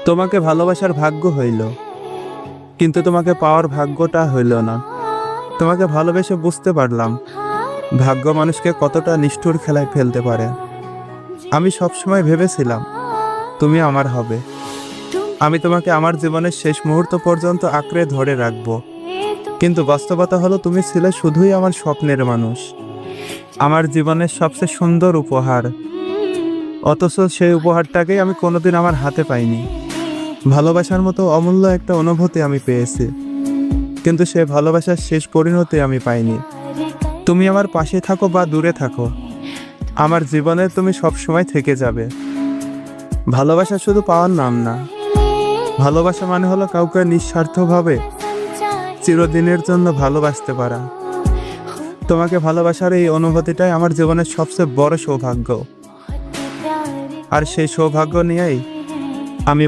তোমাকে ভালোবাসার ভাগ্য হইল, কিন্তু তোমাকে পাওয়ার ভাগ্যটা হইল না। তোমাকে ভালোবেসে বুঝতে পারলাম ভাগ্য মানুষকে কতটা নিষ্ঠুর খেলায় ফেলতে পারে। আমি সবসময় ভেবেছিলাম তুমি আমার হবে। আমি তোমাকে আমার জীবনের শেষ মুহূর্ত পর্যন্ত আঁকড়ে ধরে রাখবো, কিন্তু বাস্তবতা হলো তুমি ছিলে শুধুই আমার স্বপ্নের মানুষ, আমার জীবনের সবচেয়ে সুন্দর উপহার। অথচ সেই উপহারটাকেই আমি কোনোদিন আমার হাতে পাইনি। ভালোবাসার মতো অমূল্য একটা অনুভূতি আমি পেয়েছি, কিন্তু সেই ভালোবাসার শেষ পরিণতি আমি পাইনি। তুমি আমার পাশে থাকো বা দূরে থাকো, আমার জীবনে তুমি সবসময় থেকে যাবে। ভালোবাসা শুধু পাওয়ার নাম না, ভালোবাসা মানে হলো কাউকে নিঃস্বার্থভাবে চিরদিনের জন্য ভালোবাসতে পারা। তোমাকে ভালোবাসার এই অনুভূতিটাই আমার জীবনের সবচেয়ে বড় সৌভাগ্য, আর সেই সৌভাগ্য নিয়েই আমি